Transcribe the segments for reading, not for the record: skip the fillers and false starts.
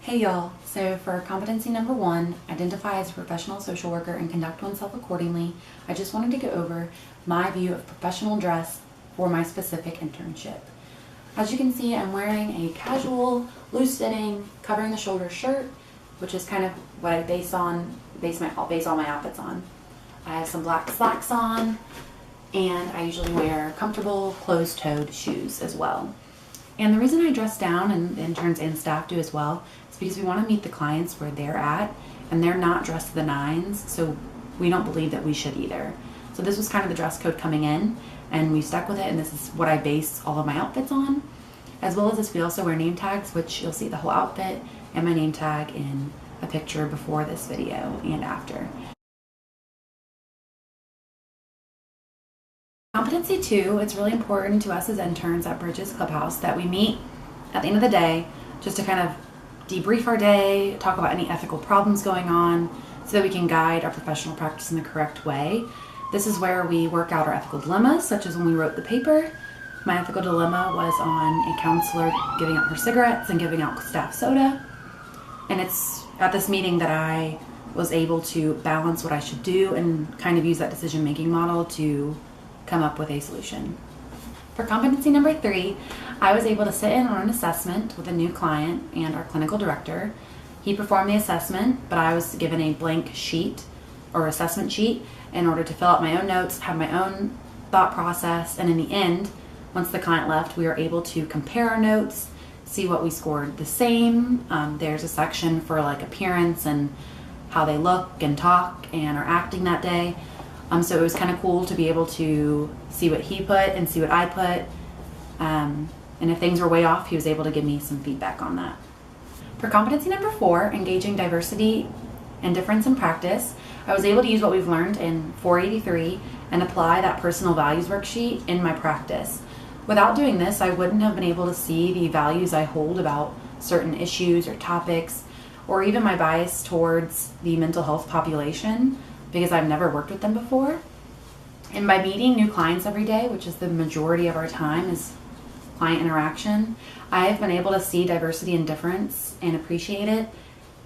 Hey y'all, so for competency number 1, identify as a professional social worker and conduct oneself accordingly, I just wanted to go over my view of professional dress for my specific internship. As you can see, I'm wearing a casual, loose-fitting, covering the shoulder shirt, which is kind of what I base all my outfits on. I have some black slacks on, and I usually wear comfortable, closed-toed shoes as well. And the reason I dress down, and interns and staff do as well, is because we want to meet the clients where they're at, and they're not dressed to the nines, so we don't believe that we should either. So this was kind of the dress code coming in, and we stuck with it, and this is what I base all of my outfits on. As well as this, we also wear name tags, which you'll see the whole outfit and my name tag in a picture before this video and after. Competency 2, it's really important to us as interns at Bridges Clubhouse that we meet at the end of the day just to kind of debrief our day, talk about any ethical problems going on so that we can guide our professional practice in the correct way. This is where we work out our ethical dilemmas, such as when we wrote the paper. My ethical dilemma was on a counselor giving out her cigarettes and giving out staff soda. And it's at this meeting that I was able to balance what I should do and kind of use that decision-making model to come up with a solution. For competency number 3, I was able to sit in on an assessment with a new client and our clinical director. He performed the assessment, but I was given a blank sheet or assessment sheet in order to fill out my own notes, have my own thought process, and in the end, once the client left, we were able to compare our notes, see what we scored the same. There's a section for like appearance and how they look and talk and are acting that day. So it was kind of cool to be able to see what he put and see what I put. And if things were way off, he was able to give me some feedback on that. For competency number 4, engaging diversity and difference in practice, I was able to use what we've learned in 483 and apply that personal values worksheet in my practice. Without doing this, I wouldn't have been able to see the values I hold about certain issues or topics, or even my bias towards the mental health population, because I've never worked with them before. And by meeting new clients every day, which is the majority of our time is client interaction, I have been able to see diversity and difference and appreciate it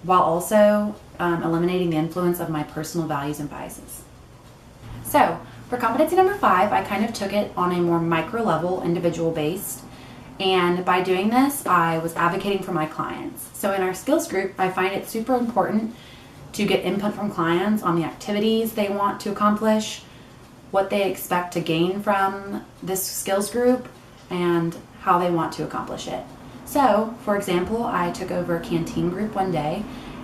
while also eliminating the influence of my personal values and biases. So for competency number 5, I kind of took it on a more micro level, individual based. And by doing this, I was advocating for my clients. So in our skills group, I find it super important to get input from clients on the activities they want to accomplish, what they expect to gain from this skills group, and how they want to accomplish it. So, for example, I took over a canteen group one day,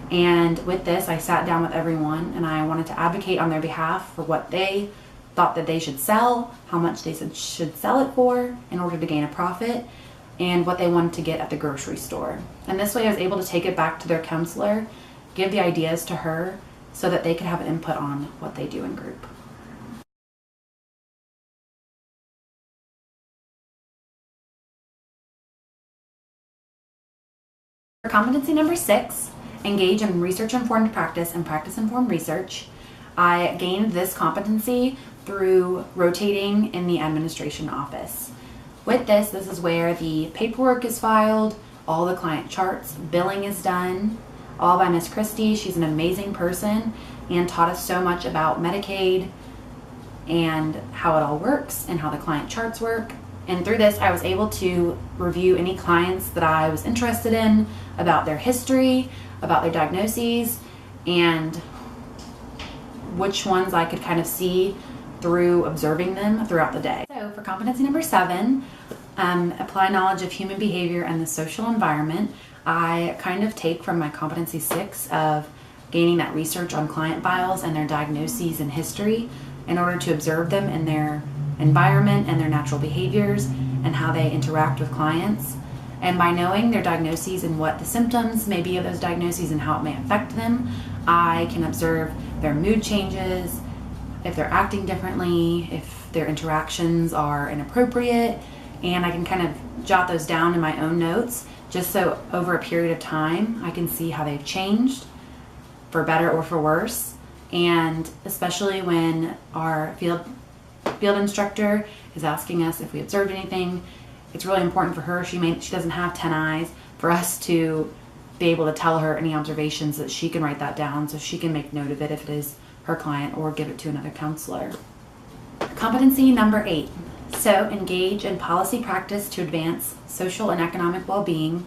and with this, I sat down with everyone and I wanted to advocate on their behalf for what they thought that they should sell, how much they should sell it for in order to gain a profit, and what they wanted to get at the grocery store. And this way I was able to take it back to their counselor, give the ideas to her so that they could have input on what they do in group. For competency number 6, engage in research-informed practice and practice-informed research, I gained this competency through rotating in the administration office. With this is where the paperwork is filed, all the client charts, billing is done, all by Miss Christie. She's an amazing person and taught us so much about Medicaid and how it all works and how the client charts work. And through this, I was able to review any clients that I was interested in, about their history, about their diagnoses, and which ones I could kind of see through observing them throughout the day. So for competency number 7, apply knowledge of human behavior and the social environment. I kind of take from my competency 6 of gaining that research on client files and their diagnoses and history in order to observe them in their environment and their natural behaviors and how they interact with clients. And by knowing their diagnoses and what the symptoms may be of those diagnoses and how it may affect them, I can observe their mood changes, if they're acting differently, if their interactions are inappropriate, and I can kind of jot those down in my own notes just so over a period of time I can see how they've changed for better or for worse. And especially when our field instructor is asking us if we observed anything, it's really important for her. She doesn't have 10 eyes for us to be able to tell her any observations that she can write that down so she can make note of it if it is her client, or give it to another counselor. Competency number 8. So engage in policy practice to advance social and economic well-being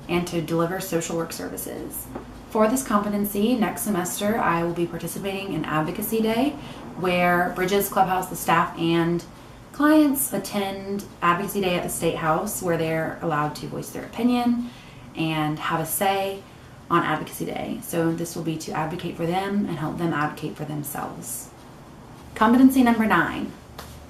and to deliver social work services. For this competency, next semester I will be participating in Advocacy Day, where Bridges Clubhouse, the staff and clients attend Advocacy Day at the State House, where they're allowed to voice their opinion and have a say on Advocacy Day. So this will be to advocate for them and help them advocate for themselves. Competency number 9,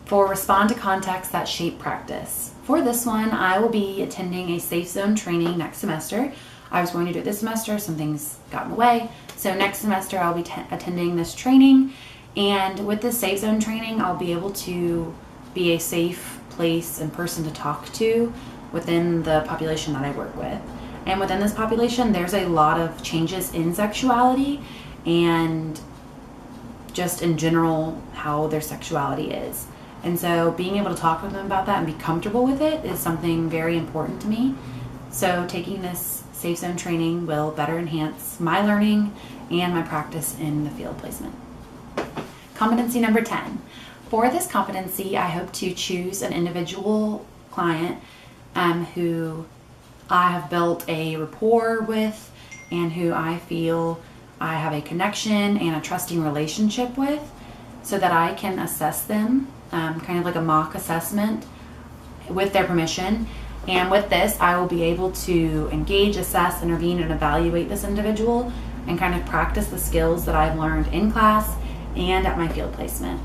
for respond to contexts that shape practice. For this one, I will be attending a safe zone training next semester. I was going to do it this semester, some things got in the way. So next semester I'll be attending this training, and with this safe zone training, I'll be able to be a safe place and person to talk to within the population that I work with. And within this population, there's a lot of changes in sexuality and just in general how their sexuality is. And so being able to talk with them about that and be comfortable with it is something very important to me. So taking this safe zone training will better enhance my learning and my practice in the field placement. Competency number 10. For this competency, I hope to choose an individual client who I have built a rapport with and who I feel I have a connection and a trusting relationship with, so that I can assess them, kind of like a mock assessment with their permission. And with this, I will be able to engage, assess, intervene, and evaluate this individual and kind of practice the skills that I've learned in class and at my field placement.